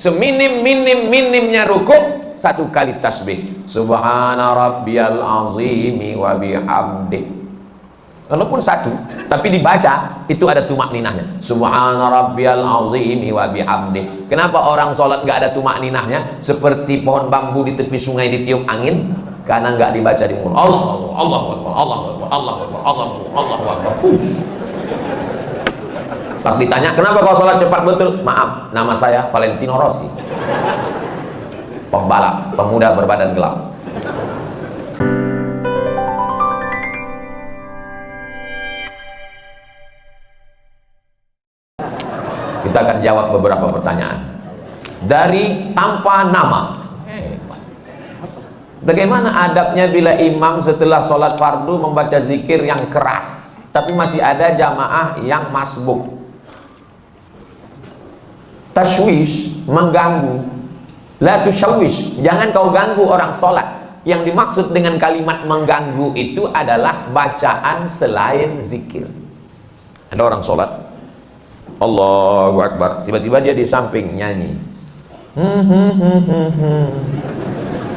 Seminim-minimnya rukuk, satu kali tasbih, subhana rabbiyal azimi wa bihamdi. Walaupun satu, tapi dibaca itu ada tumakninahnya. Subhana rabbiyal azimi wa bihamdi. Kenapa orang sholat nggak ada tumakninahnya? Seperti pohon bambu di tepi sungai ditiup angin, karena nggak dibaca di mulut. Allah Akbar, Allah Akbar, Allah Akbar, Allah Akbar, Allah Akbar, Allah Akbar. Pas ditanya, kenapa kau sholat cepat betul? Maaf, nama saya Valentino Rossi, pembalap, pemuda berbadan gelap. Kita akan jawab beberapa pertanyaan dari tanpa nama. Bagaimana adabnya bila imam setelah sholat fardu membaca zikir yang keras, tapi masih ada jamaah yang masbuk? Tashwish, mengganggu. La tushawwish, jangan kau ganggu orang sholat. Yang dimaksud dengan kalimat mengganggu itu adalah bacaan selain zikir. Ada orang sholat, Allahu Akbar, tiba-tiba dia di samping nyanyi,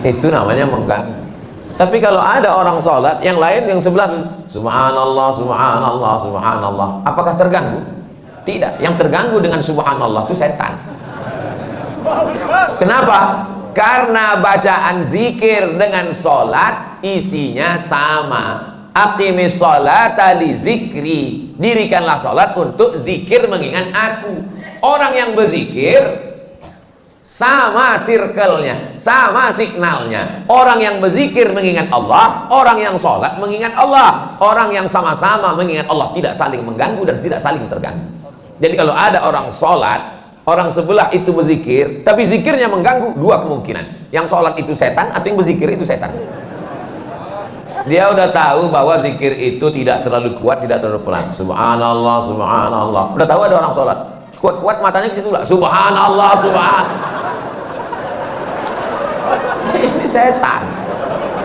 itu namanya mengganggu. Tapi kalau ada orang sholat, yang lain yang sebelah subhanallah, subhanallah, subhanallah, apakah terganggu? Tidak. Yang terganggu dengan subhanallah itu setan. Kenapa? Karena bacaan zikir dengan sholat isinya sama. Aqimis sholata li zikri, dirikanlah sholat untuk zikir mengingat aku. Orang yang berzikir sama circle-nya, sama signalnya. Orang yang berzikir mengingat Allah, orang yang sholat mengingat Allah. Orang yang sama-sama mengingat Allah, tidak saling mengganggu dan tidak saling terganggu. Jadi kalau ada orang sholat, orang sebelah itu berzikir, tapi zikirnya mengganggu, dua kemungkinan. Yang sholat itu setan, atau yang berzikir itu setan. Dia udah tahu bahwa zikir itu tidak terlalu kuat, tidak terlalu pelan. Subhanallah, subhanallah. Udah tahu ada orang sholat, kuat-kuat matanya ke situ lah. Subhanallah, subhanallah. Ini setan.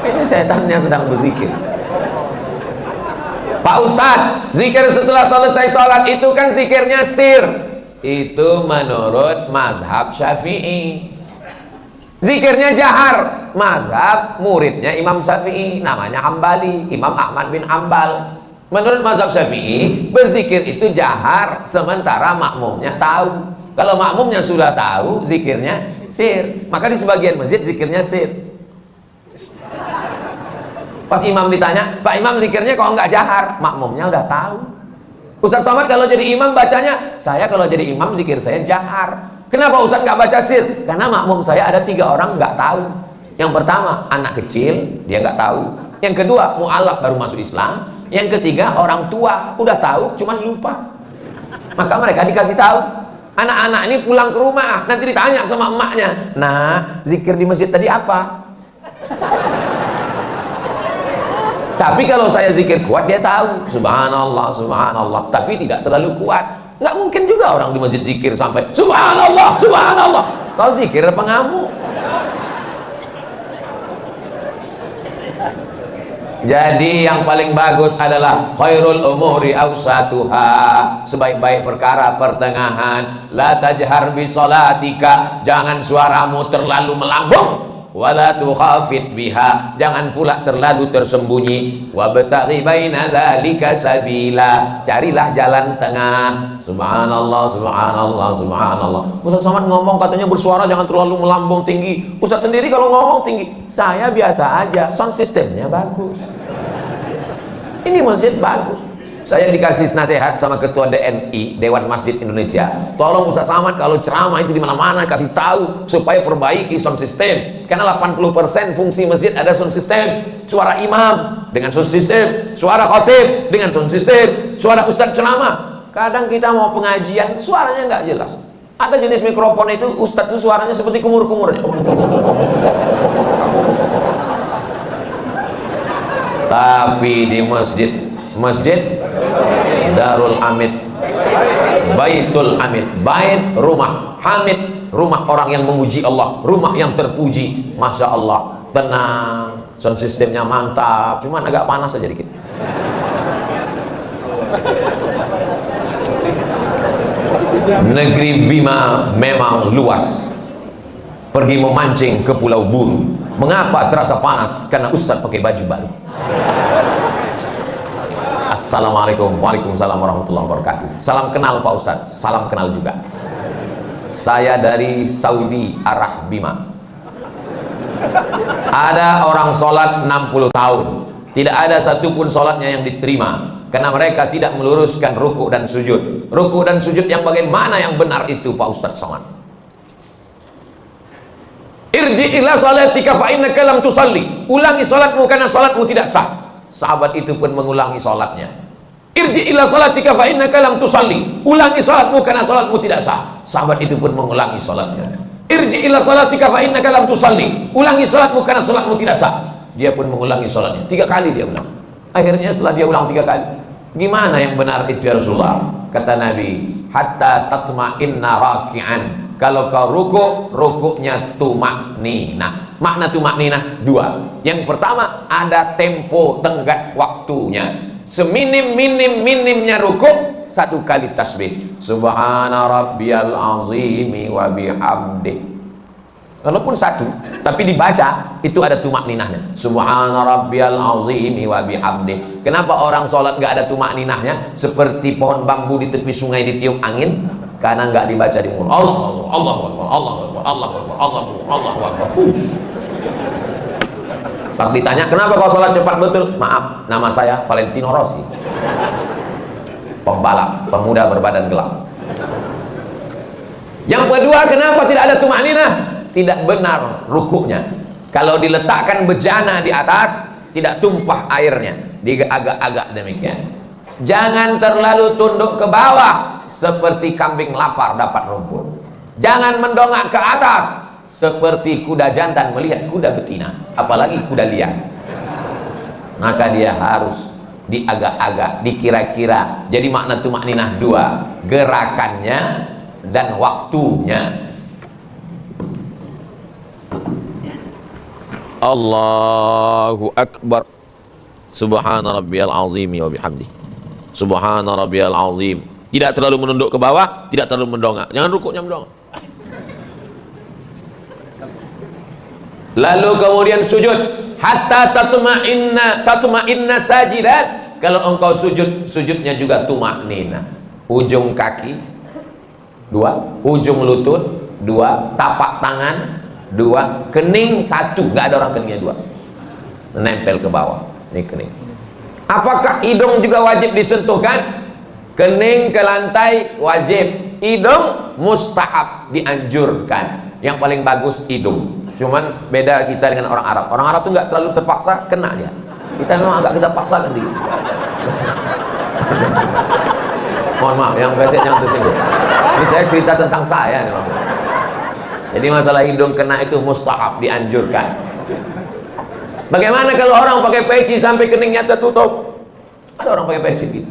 Ini setannya sedang berzikir. Pak Ustadz, zikir setelah selesai sholat itu kan zikirnya sir. Itu menurut mazhab Syafi'i. Zikirnya jahar, mazhab muridnya Imam Syafi'i, namanya Hambali, Imam Ahmad bin Hambal. Menurut mazhab Syafi'i, berzikir itu jahar sementara makmumnya tahu. Kalau makmumnya sudah tahu, zikirnya sir. Maka di sebagian masjid zikirnya sir. Pas imam ditanya, Pak Imam zikirnya kok nggak jahar? Makmumnya udah tahu. Ustaz Somad kalau jadi imam bacanya, saya kalau jadi imam zikir saya jahar. Kenapa Ustaz nggak baca sir? Karena makmum saya ada 3 orang nggak tahu. Yang pertama anak kecil, dia nggak tahu. Yang kedua mu'alaf baru masuk Islam. Yang ketiga orang tua udah tahu cuman lupa. Maka mereka dikasih tahu. Anak-anak ini pulang ke rumah nanti ditanya sama emaknya, nah zikir di masjid tadi apa? Tapi kalau saya zikir kuat dia tahu, subhanallah, subhanallah, tapi tidak terlalu kuat. Nggak mungkin juga orang di masjid zikir sampai subhanallah, subhanallah. Kau zikir apa ngamuk? Jadi yang paling bagus adalah khairul umuri awsatuha, sebaik-baik perkara pertengahan. La tajhar bi sholatika, jangan suaramu terlalu melambung. Wala tukhafit biha, jangan pula terlalu tersembunyi. Wabtaghi baina dzalika sabila, carilah jalan tengah. Subhanallah, subhanallah, subhanallah. Ustaz Somad ngomong katanya bersuara jangan terlalu melambung tinggi. Ustaz sendiri kalau ngomong tinggi, saya biasa aja, sound systemnya bagus. Ini masjid bagus. Saya dikasih nasihat sama ketua DMI, Dewan Masjid Indonesia. Tolong Ustaz Somad kalau ceramah itu di mana-mana kasih tahu supaya perbaiki sound system. Karena 80% fungsi masjid ada sound system. Suara imam dengan sound system, suara khotib dengan sound system, suara ustaz ceramah. Kadang kita mau pengajian suaranya nggak jelas. Ada jenis mikrofon itu ustaz itu suaranya seperti kumur-kumurnya. Tapi di masjid Darul Hamid, Baitul Hamid, bait rumah, Hamid rumah orang yang memuji Allah, rumah yang terpuji. Masya Allah, tenang, sound sistemnya mantap, cuman agak panas aja dikit. Negeri Bima memang luas, pergi memancing ke Pulau Buru. Mengapa terasa panas? Karena Ustadz pakai baju baru. Assalamualaikum. Waalaikumsalam warahmatullahi wabarakatuh. Salam kenal Pak Ustadz. Salam kenal juga. Saya dari Saudi Arabia. Ada orang sholat 60 tahun, tidak ada satupun sholatnya yang diterima karena mereka tidak meluruskan ruku dan sujud. Ruku dan sujud yang bagaimana yang benar itu Pak Ustadz Somad? Irji ila salatika fa innaka lam tusalli. Ulangi salatmu karena salatmu tidak sah. Sahabat itu pun mengulangi salatnya. Irji ila salatika fa innaka lam tusalli. Ulangi salatmu karena salatmu tidak sah. Sahabat itu pun mengulangi salatnya. Irji ila salatika fa innaka lam tusalli. Ulangi salatmu karena salatmu tidak sah. Dia pun mengulangi salatnya. 3 kali dia ulang. Akhirnya setelah dia ulang 3 kali, gimana yang benar itu ya Rasulullah? Kata Nabi, hatta tatma'inna raki'an. Kalau kau ruku, rukuknya tumakninah. Makna tumakninah 2. Yang pertama, ada tempo tenggat waktunya. Seminim-minimnya ruku, 1 kali tasbih. Subhana rabbiyal azimi wa bihamdi. Walaupun 1, tapi dibaca itu ada tumakninahnya. Subhana rabbiyal azimi wa bihamdi. Kenapa orang sholat nggak ada tumakninahnya? Seperti pohon bambu di tepi sungai ditiup angin. Karena nggak dibaca di mulut. Allah Akbar, Allah Akbar, Allah Akbar, Allah Akbar, Allah Akbar, Allah Akbar. Pas ditanya, kenapa kau sholat cepat betul? Maaf, nama saya Valentino Rossi, pembalap, pemuda berbadan gelap. Yang kedua, kenapa tidak ada tumakninah? Tidak benar rukuknya. Kalau diletakkan bejana di atas, tidak tumpah airnya. Dia agak-agak demikian. Jangan terlalu tunduk ke bawah seperti kambing lapar dapat rumput. Jangan mendongak ke atas seperti kuda jantan melihat kuda betina, apalagi kuda liar. Maka dia harus diagak-agak, dikira-kira. Jadi makna tumakninah 2, gerakannya dan waktunya. Allahu Akbar. Subhana rabbiyal azimi wa bihamdi. Subhana rabbiyal azim. Tidak terlalu menunduk ke bawah, tidak terlalu mendongak. Jangan rukuknya mendongak. Lalu kemudian sujud hatta tatma'inna sajidan. Kalau engkau sujud, sujudnya juga tumaknina. Ujung kaki 2, ujung lutut 2, tapak tangan 2, kening 1. Nggak ada orang keningnya 2. Menempel ke bawah. Ini kening. Apakah hidung juga wajib disentuhkan? Kening ke lantai wajib, hidung mustahab, dianjurkan. Yang paling bagus hidung. Cuman beda kita dengan orang Arab. Orang Arab tuh nggak terlalu terpaksa, kena dia. Kita memang agak kita paksakan dikit. Mohon maaf, yang beset jangan tersinggung. Ini saya cerita tentang saya nih maksudnya. Jadi masalah hidung kena itu mustahab, dianjurkan. Bagaimana kalau orang pakai peci sampai keningnya tertutup? Ada orang pakai peci gitu.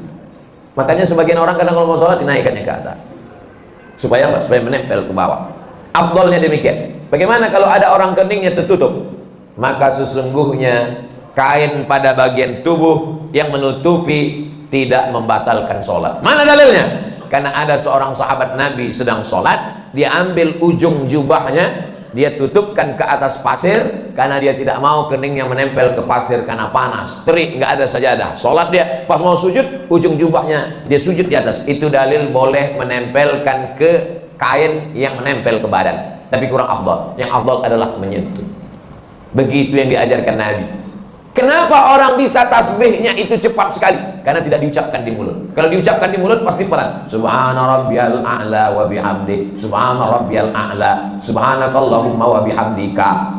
Makanya sebagian orang kadang kalau mau sholat dinaikkannya ke atas. Supaya apa? Supaya menempel ke bawah. Afdalnya demikian. Bagaimana kalau ada orang keningnya tertutup? Maka sesungguhnya kain pada bagian tubuh yang menutupi tidak membatalkan sholat. Mana dalilnya? Karena ada seorang sahabat Nabi sedang sholat, dia ambil ujung jubahnya, dia tutupkan ke atas pasir karena dia tidak mau keningnya menempel ke pasir karena panas, terik, nggak ada sajadah. Sholat dia, pas mau sujud, ujung jubahnya dia sujud di atas. Itu dalil boleh menempelkan ke kain yang menempel ke badan, tapi kurang afdal. Yang afdal adalah menyentuh. Begitu yang diajarkan Nabi. Kenapa orang bisa tasbihnya itu cepat sekali? Karena tidak diucapkan di mulut. Kalau diucapkan di mulut pasti pelan. Subhana rabbiyal a'la wa bihamdi. Subhana rabbiyal a'la. Subhanakallahumma wa bihamdika.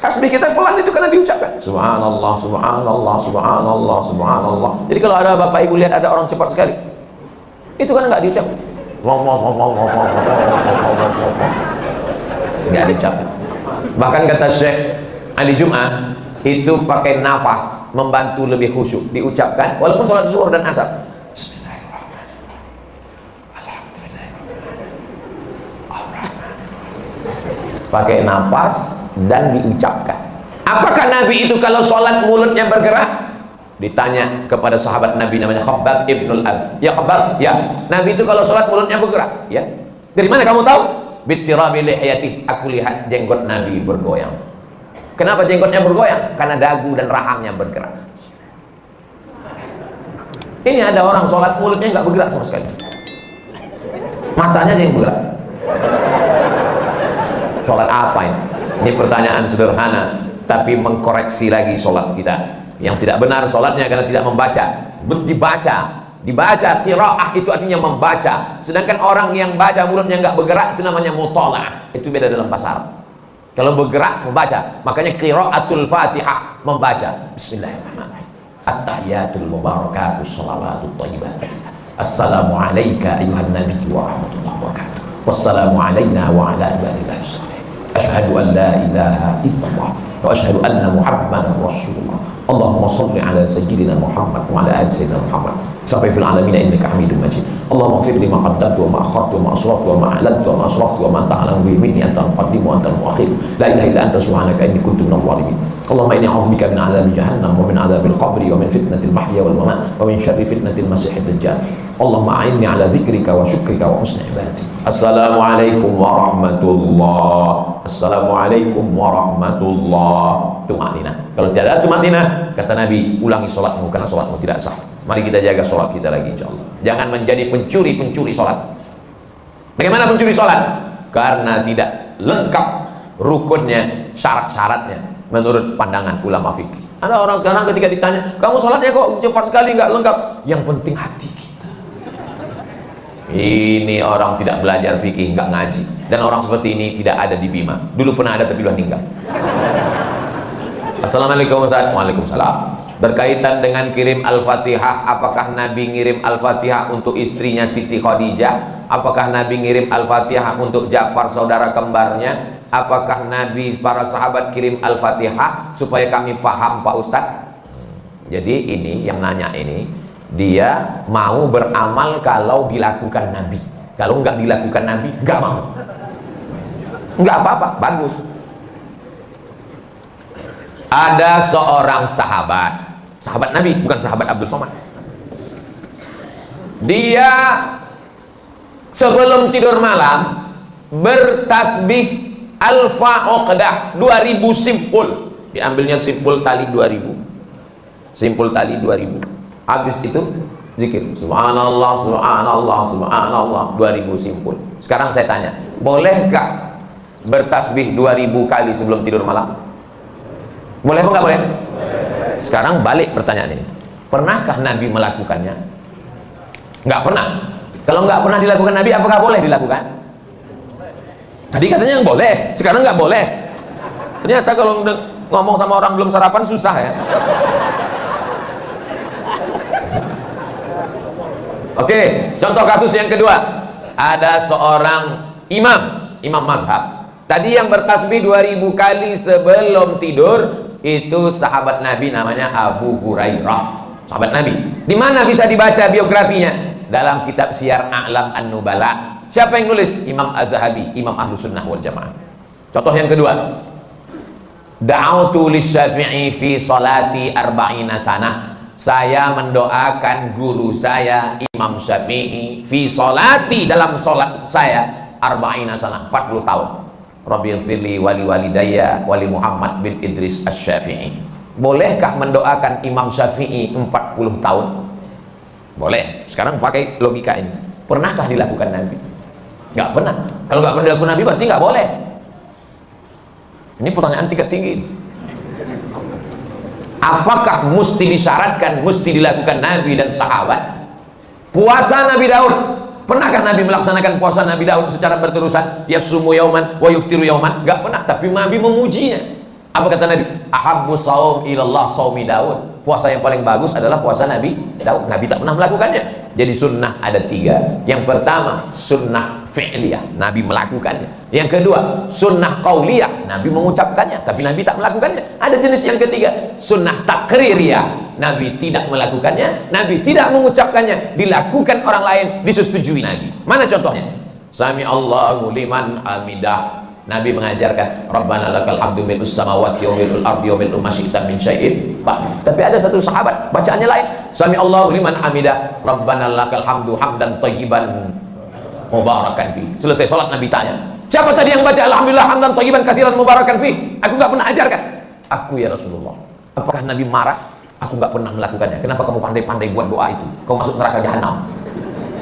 Tasbih kita pelan itu karena diucapkan. Subhanallah, subhanallah, subhanallah, subhanallah. Jadi kalau ada bapak ibu lihat ada orang cepat sekali, itu karena nggak diucapkan. Nggak diucapkan. Bahkan kata Syekh Ali Jum'ah, itu pakai nafas membantu lebih khusyuk, diucapkan walaupun sholat zuhur dan asar. Pakai nafas dan diucapkan. Apakah Nabi itu kalau sholat mulutnya bergerak? Ditanya kepada sahabat Nabi namanya Khabbab ibnul Arth. Ya Khabbab, ya Nabi itu kalau sholat mulutnya bergerak, ya. Dari mana kamu tahu? bitirabi lihiyati, aku lihat jenggot Nabi bergoyang. Kenapa jenggotnya bergoyang? Karena dagu dan rahangnya bergerak. Ini ada orang sholat mulutnya nggak bergerak sama sekali, matanya aja yang bergerak. Sholat apa ini? Ini pertanyaan sederhana, tapi mengkoreksi lagi sholat kita. Yang tidak benar sholatnya karena tidak membaca. Dibaca qiraah itu artinya membaca. Sedangkan orang yang baca mulutnya nggak bergerak itu namanya mutalaah. Itu beda dalam bahasa Arab. Kalau bergerak membaca, makanya qiraatul Fatihah membaca. Bismillahirrahmanirrahim. At-tahiyatul mubarakatus shalawatut thayyibat. Assalamu alayka ayuhan nabiy wa rahmatullahi wa barakatuh. Wassalamu alayna wa ala ibadillahi sholihin. Asyhadu an la ilaha illallah wa asyhadu anna Muhammadan rasulullah. Allahumma shalli ala sayyidina Muhammad wa ala ali sayyidina Muhammad sampai fil alamin innaka Hamidum Majid. Allahumma ighfir li ma qaddamtu wa ma akhartu wa ma asraftu wa ma a'lantu wa ma asraftu wa ma ta'lamu bihi minni anta al-muqaddim wa anta al-mu'akhir. La ilaha illa anta subhanaka inni kuntu minadh dhalimin. Allahumma inni a'udzubika min 'adzabi jahannam wa min 'adzabil qabri wa min fitnatil mahya wal mamat wa min syarri fitnatil masiihid dajjal. Allahumma a'inni 'ala dzikrika wa syukrika wa husni ibadatik. Assalamualaikum warahmatullahi. Assalamualaikum warahmatullahi. Tumanina. Kalau tidak ada tumanina, kata Nabi, ulangi sholatmu karena sholatmu tidak sah. Mari kita jaga sholat kita lagi, insyaallah. Jangan menjadi pencuri sholat. Bagaimana pencuri sholat? Karena tidak lengkap rukunnya, syarat-syaratnya menurut pandangan ulama fikih. Ada orang sekarang ketika ditanya, kamu sholatnya kok cepat sekali, nggak lengkap. Yang penting hati kita. Ini orang tidak belajar fikih, nggak ngaji. Dan orang seperti ini tidak ada di Bima. Dulu pernah ada tapi sudah meninggal. Assalamualaikum Ustaz. Waalaikumsalam. Berkaitan dengan kirim Al-Fatihah, apakah Nabi ngirim Al-Fatihah untuk istrinya Siti Khadijah? Apakah Nabi ngirim Al-Fatihah untuk Ja'far saudara kembarnya? Apakah Nabi para sahabat kirim Al-Fatihah? Supaya kami paham Pak Ustadz. Jadi ini yang nanya ini, dia mau beramal kalau dilakukan Nabi. Kalau nggak dilakukan Nabi, nggak mau. Nggak apa-apa, bagus. Ada seorang sahabat Nabi, bukan sahabat Abdul Somad. Dia sebelum tidur malam bertasbih Al-Fa'uqdah 2000 simpul. Diambilnya simpul tali 2000. Simpul tali 2000. Habis itu zikir subhanallah subhanallah subhanallah 2000 simpul. Sekarang saya tanya, bolehkah bertasbih 2000 kali sebelum tidur malam? Boleh apa enggak boleh? Sekarang balik pertanyaan ini. Pernahkah Nabi melakukannya? Enggak pernah. Kalau enggak pernah dilakukan Nabi, apakah boleh dilakukan? Tadi katanya yang boleh, sekarang enggak boleh. Ternyata kalau ngomong sama orang belum sarapan susah ya. Oke, contoh kasus yang kedua. Ada seorang imam mazhab. Tadi yang bertasbih 2000 kali sebelum tidur itu sahabat Nabi, namanya Abu Hurairah, sahabat Nabi. Di mana bisa dibaca biografinya? Dalam kitab Syiar A'lam An-Nubala. Siapa yang nulis? Imam Az-Zahabi, Imam Ahlus Sunnah wal Jamaah. Contoh yang kedua, da'autu lisyafi'i fi salati arba'ina sanah. Saya mendoakan guru saya Imam Syafi'i fi salati, dalam salat saya arba'ina sanah, 40 tahun. Rabbighfirli wali walidayya wali Muhammad bin Idris Asy-Syafi'i. Bolehkah mendoakan Imam Syafi'i 40 tahun? Boleh. Sekarang pakai logika ini. Pernahkah dilakukan Nabi? Nggak pernah. Kalau nggak pernah dilakukan Nabi berarti nggak boleh. Ini pertanyaan tingkat tinggi. Apakah mesti disyaratkan, mesti dilakukan Nabi dan sahabat? Puasa Nabi Daud, pernahkah Nabi melaksanakan puasa Nabi Daud secara berterusan? Yasumu yauman wa yuftiru yauman? Gak pernah, tapi Nabi memujinya. Apa kata Nabi? Ahabbu saum ilallah saumi Daud. Puasa yang paling bagus adalah puasa Nabi Daud. Nabi tak pernah melakukannya. Jadi sunnah ada 3. Yang pertama, sunnah fi'liyah, Nabi melakukannya. Yang kedua, sunnah qauliyah, Nabi mengucapkannya, tapi Nabi tak melakukannya. Ada jenis yang ketiga, sunnah takririyah, Nabi tidak melakukannya, Nabi tidak mengucapkannya, dilakukan orang lain, disetujui Nabi. Mana contohnya? Sami Allahu liman hamidah. Nabi mengajarkan Rabbana lakal hamdu mil'us samawati wa mil'ul ardi wa mil'u ma syi'ta min syai'in. Tapi ada satu sahabat bacaannya lain. Sami Allahu liman hamidah. Rabbana lakal hamdu hamdan thayyiban mubarakan fi. Selesai sholat Nabi tanya, Siapa tadi yang baca alhamdulillah hamdan thayyiban katsiran mubarakan fih? Aku nggak pernah ajarkan. Aku ya Rasulullah. Apakah Nabi marah? Aku nggak pernah melakukannya. Kenapa kamu pandai-pandai buat doa itu? Kau masuk neraka jahanam.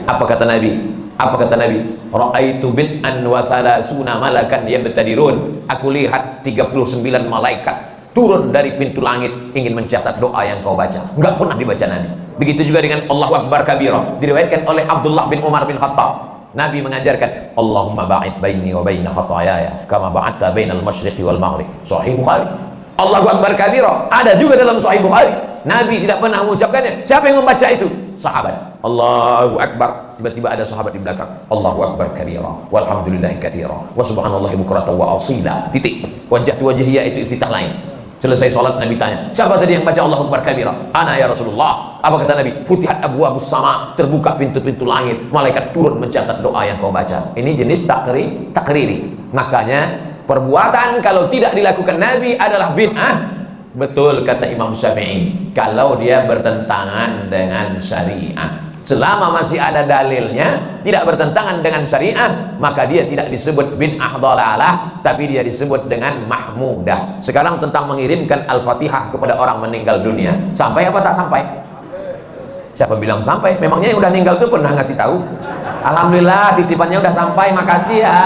Apa kata Nabi? Apa kata Nabi? Ra'aitu bid'an wa salasuna malakan yabtadirun. Aku lihat 39 malaikat turun dari pintu langit ingin mencatat doa yang kau baca. Enggak pernah dibaca Nabi. Begitu juga dengan Allahu Akbar kabira. Diriwayatkan oleh Abdullah bin Umar bin Khattab. Nabi mengajarkan, Allahumma ba'id baini wa baina khatayaya kama ba'adta bainal masyriqi wal maghrib. Sahih Bukhari. Allahu Akbar kabira ada juga dalam Sahih Bukhari. Nabi tidak pernah mengucapkannya. Siapa yang membaca itu? Sahabat. Allahu Akbar. Tiba-tiba ada sahabat di belakang. Allahu Akbar kabira walhamdulillahi katsira wa subhanallahi bukratan wa asila. Titik. Wajah wajhiyya itu iftitah lain. Selesai sholat Nabi tanya, siapa tadi yang baca Allahu Akbar kabira? Ana ya Rasulullah. Apa kata Nabi? Futihat abwaabus sama, terbuka pintu-pintu langit, malaikat turun mencatat doa yang kau baca. Ini jenis takriri. Makanya perbuatan kalau tidak dilakukan Nabi adalah bid'ah. Betul kata Imam Syafi'i, kalau dia bertentangan dengan syariat. Selama masih ada dalilnya, tidak bertentangan dengan syariah, maka dia tidak disebut bid'ah dhalalah, tapi dia disebut dengan mahmudah. Sekarang tentang mengirimkan Al-Fatihah kepada orang meninggal dunia, sampai apa tak sampai? Siapa bilang sampai? Memangnya yang udah meninggal itu pernah ngasih tahu? Alhamdulillah titipannya udah sampai, makasih ya.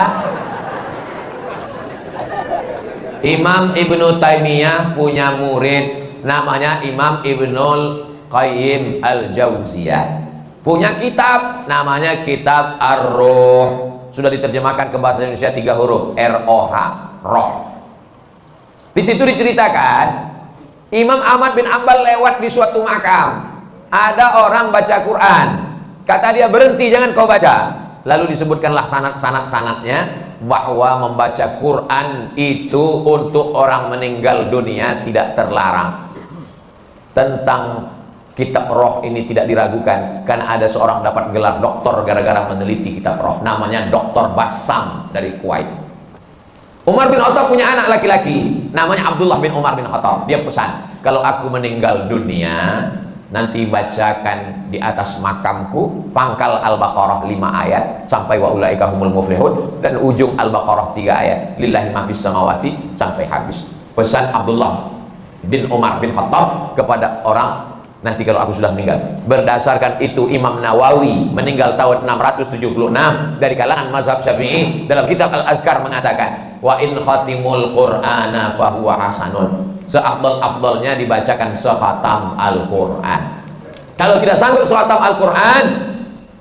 Imam Ibnu Taimiyah punya murid namanya Imam Ibnul Qayyim Al-Jauziyah. Punya kitab namanya Kitab Ar-Ruh. Sudah diterjemahkan ke bahasa Indonesia 3 huruf, R-O-H, roh. Di situ diceritakan Imam Ahmad bin Ambal lewat di suatu makam. Ada orang baca Quran. Kata dia, berhenti, jangan kau baca. Lalu disebutkanlah sanad-sanadnya bahwa membaca Quran itu untuk orang meninggal dunia tidak terlarang. Tentang kitab roh ini tidak diragukan, karena ada seorang dapat gelar doktor gara-gara meneliti kitab roh, namanya Dr. Bassam dari Kuwait. Umar bin Khattab punya anak laki-laki namanya Abdullah bin Umar bin Khattab. Dia pesan, kalau aku meninggal dunia nanti bacakan di atas makamku pangkal Al-Baqarah 5 ayat sampai wa ulaika humul muflihun, dan ujung Al-Baqarah 3 ayat lillahi ma fis samawati sampai habis. Pesan Abdullah bin Umar bin Khattab kepada orang nanti kalau aku sudah meninggal. Berdasarkan itu Imam Nawawi meninggal tahun 676 dari kalangan mazhab Syafi'i, dalam kitab Al-Azkar mengatakan, wa in khatimul qur'ana fahuwa hasanun. Seafdal-afdalnya dibacakan sekhatam Al-Quran. Kalau tidak sanggup sekhatam Al-Quran,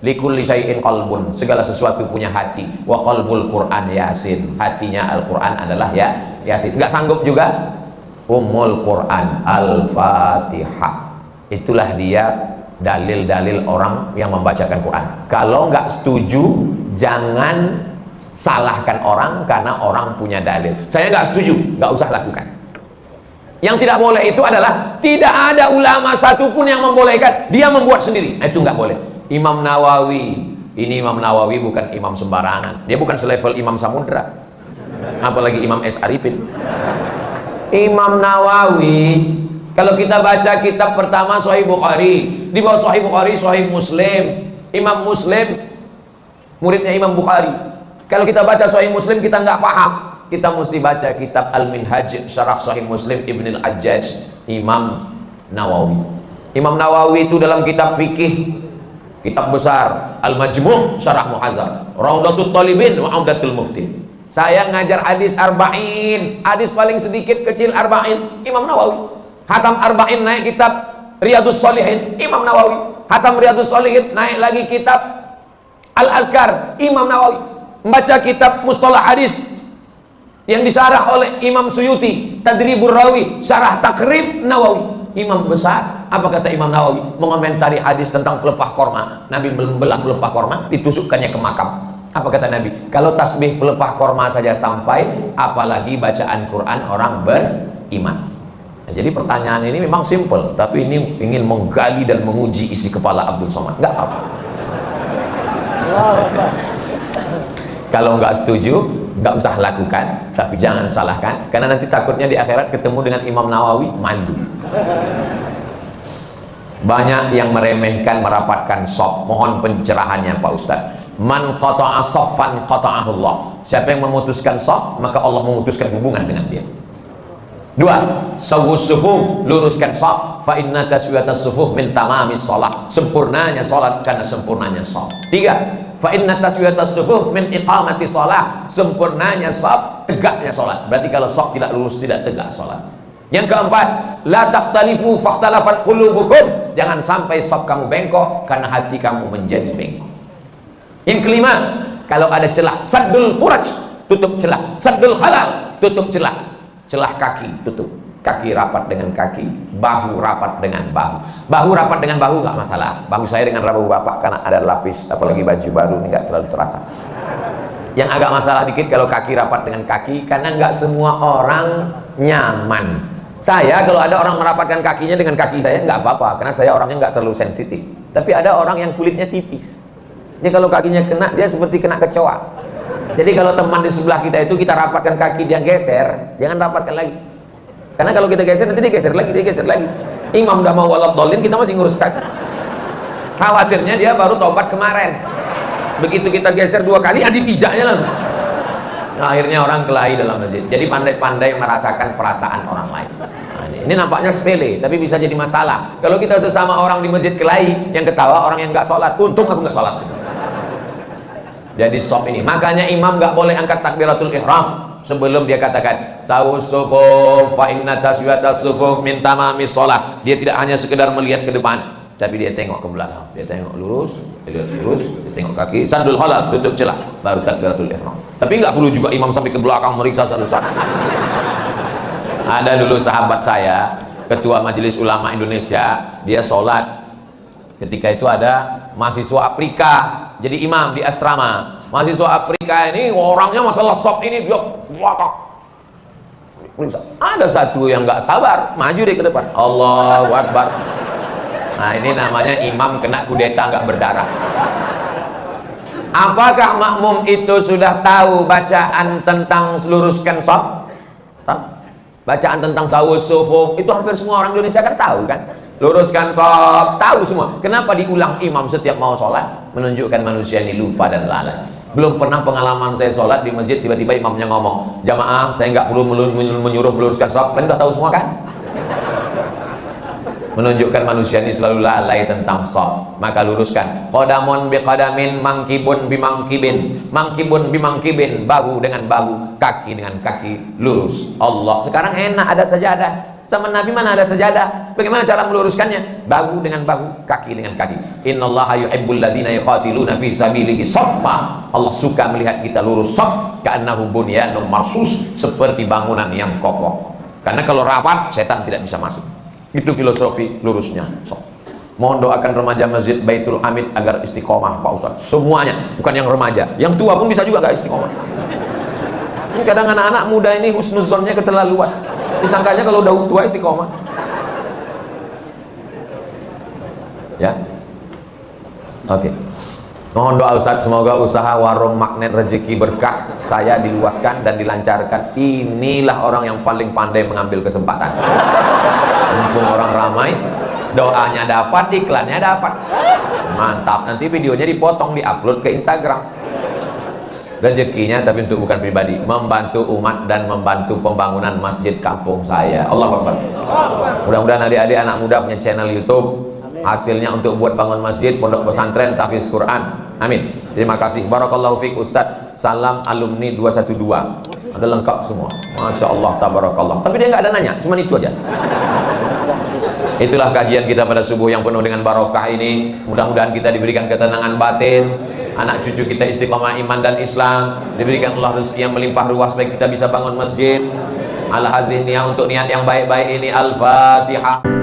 likulli syai'in qalbun, segala sesuatu punya hati. Wa qalbul Quran Yasin, hatinya Al-Quran adalah Yasin. Enggak sanggup juga, Ummul Quran Al-Fatihah. Itulah dia dalil-dalil orang yang membacakan Quran. Kalau nggak setuju, jangan salahkan orang karena orang punya dalil. Saya nggak setuju, nggak usah lakukan. Yang tidak boleh itu adalah tidak ada ulama satupun yang membolehkan, dia membuat sendiri. Itu nggak boleh. Imam Nawawi, ini Imam Nawawi bukan imam sembarangan. Dia bukan selevel Imam Samudra, apalagi Imam S. Arifin. Imam Nawawi, kalau kita baca kitab pertama Sahih Bukhari, di bawah Sahih Bukhari Sahih Muslim. Imam Muslim muridnya Imam Bukhari. Kalau kita baca Sahih Muslim kita nggak paham, kita mesti baca kitab Al-Minhaj Syarah Sahih Muslim Ibn Al-Ajjaj, Imam Nawawi. Imam Nawawi itu dalam kitab fikih, kitab besar Al-Majmu' Syarah Muhazzab, Raudatul Talibin wa Umdatul Mufti. Saya ngajar hadis arba'in, hadis paling sedikit kecil arba'in, Imam Nawawi. Hatam arba'in naik kitab Riyadus Shalihin, Imam Nawawi. Hatam Riyadus Shalihin naik lagi kitab Al-Azkar, Imam Nawawi. Membaca kitab Mustalah Hadis yang disarah oleh Imam Suyuti, Tadribur Rawi, Syarah Takrib Nawawi. Imam besar. Apa kata Imam Nawawi? Mengomentari hadis tentang pelepah korma. Nabi membelah pelepah korma, ditusukkannya ke makam. Apa kata Nabi? Kalau tasbih pelepah korma saja sampai, apalagi bacaan Quran orang beriman. Nah, jadi pertanyaan ini memang simple, tapi ini ingin menggali dan menguji isi kepala Abdul Somad. Enggak apa-apa. Kalau nggak setuju, nggak usah lakukan, tapi jangan salahkan, karena nanti takutnya di akhirat ketemu dengan Imam Nawawi malu. Banyak yang meremehkan merapatkan shop. Mohon pencerahannya Pak Ustadz. Man qata'a shaffan qata'ahullah. Siapa yang memutuskan shaf, maka Allah memutuskan hubungan dengan dia. 2. Sawwus sufuf, luruskan shaf, fa inna taswiyatas sufuf min tamamis shalah. Sempurnanya salat karena sempurnanya shaf. 3. Fa inna taswiyatas sufuf min iqamati shalah. Sempurnanya shaf, tegaknya salat. Berarti kalau shaf tidak lurus, tidak tegak salat. Yang keempat, la takhtalifu fakhtalafat qulubukum. Jangan sampai shaf kamu bengkok karena hati kamu menjadi bengkok. Yang kelima, kalau ada celah, saddul furaj, tutup celah. Saddul halal, tutup celah. Celah kaki, tutup. Kaki rapat dengan kaki, bahu rapat dengan bahu. Bahu rapat dengan bahu nggak masalah. Bahu saya dengan bahu bapak karena ada lapis, apalagi baju baru ini nggak terlalu terasa. Yang agak masalah dikit kalau kaki rapat dengan kaki, karena nggak semua orang nyaman. Saya kalau ada orang merapatkan kakinya dengan kaki saya nggak apa-apa, karena saya orangnya nggak terlalu sensitif. Tapi ada orang yang kulitnya tipis. Ini kalau kakinya kena, dia seperti kena kecoa. Jadi kalau teman di sebelah kita itu kita rapatkan kaki, dia geser, jangan rapatkan lagi. Karena kalau kita geser, nanti dia geser lagi, dia geser lagi. Imam udah mau waladhdallin, kita masih ngurus kaki. Khawatirnya dia baru tobat kemarin. Begitu kita geser 2 kali, ya dipijaknya langsung. Nah, akhirnya orang kelahi dalam masjid. Jadi pandai-pandai merasakan perasaan orang lain. Nah, ini nampaknya sepele, tapi bisa jadi masalah. Kalau kita sesama orang di masjid kelahi, yang ketawa orang yang nggak sholat. Untung aku nggak sholat. Jadi shaf ini, makanya imam nggak boleh angkat takbiratul ihram sebelum dia katakan sawus sufuf fa inna taswiyatas sufuf min tamamis shalah. Dia tidak hanya sekedar melihat ke depan, tapi dia tengok ke belakang, dia tengok lurus, dia tengok kaki, saddul halal, tutup celah, baru takbiratul ihram. Tapi nggak perlu juga imam sampai ke belakang meriksa satu-satu. Ada dulu sahabat saya, ketua Majelis Ulama Indonesia, dia sholat. Ketika itu ada mahasiswa Afrika jadi imam di asrama. Mahasiswa Afrika ini orangnya masalah shaf ini dia watak. Ada satu yang nggak sabar, maju dia ke depan. Allahu Akbar. Nah, ini namanya imam kena kudeta nggak berdarah. Apakah makmum itu sudah tahu bacaan tentang luruskan shaf? Tahu? Bacaan tentang sawus sufuf itu hampir semua orang Indonesia kan tahu kan? Luruskan shaf, tahu semua. Kenapa diulang imam setiap mau sholat? Menunjukkan manusia ini lupa dan lalai. Belum pernah pengalaman saya sholat di masjid, tiba-tiba imamnya ngomong, jamaah saya nggak perlu menyuruh meluruskan shaf, kalian udah tahu semua kan? Menunjukkan manusia ini selalu lalai tentang shaf. Maka luruskan. Qadamun biqadamin, mangkibun bimangkibin, mangkibun bimangkibin, bahu dengan bahu, kaki dengan kaki, lurus. Allah. Sekarang enak ada sajadah. Zaman Nabi mana ada sajadah? Bagaimana cara meluruskannya? Bahu dengan bahu, kaki dengan kaki. Innallaha yuhibbul ladzina yuqatiluna fi sabilihi shaffa. Allah suka melihat kita lurus shaf, ka'annahum bunyanun marsus, seperti bangunan yang kokoh. Karena kalau rapat, setan tidak bisa masuk. Itu filosofi lurusnya shaf. Mohon doakan remaja Masjid Baitul Hamid agar istiqomah, Pak Ustaz. Semuanya, bukan yang remaja. Yang tua pun bisa juga gak istiqomah. Ini kadang anak-anak muda ini husnuzonnya keterlaluan. Disangkanya kalau udah tua istiqomah. Ya. Oke. Mohon doa Ustaz, semoga usaha warung magnet rezeki berkah saya diluaskan dan dilancarkan. Inilah orang yang paling pandai mengambil kesempatan. Mumpung orang ramai, doanya dapat, iklannya dapat. Mantap. Nanti videonya dipotong, diupload ke Instagram. Rezekinya tapi untuk bukan pribadi, membantu umat dan membantu pembangunan masjid kampung saya. Allahu Akbar. Mudah-mudahan adik-adik anak muda punya channel YouTube, hasilnya untuk buat bangun masjid, pondok pesantren, tahfiz Quran. Amin. Terima kasih. Barakallahu fiik Ustaz. Salam alumni 212. Ada lengkap semua. Masya Allah, tabarakallah. Tapi dia nggak ada nanya, cuma itu aja. Itulah kajian kita pada subuh yang penuh dengan barokah ini. Mudah-mudahan kita diberikan ketenangan batin, anak cucu kita istiqomah iman dan Islam, diberikan Allah rezeki yang melimpah ruah supaya kita bisa bangun masjid. Al-hazin niat untuk niat yang baik-baik ini. Al-Fatihah.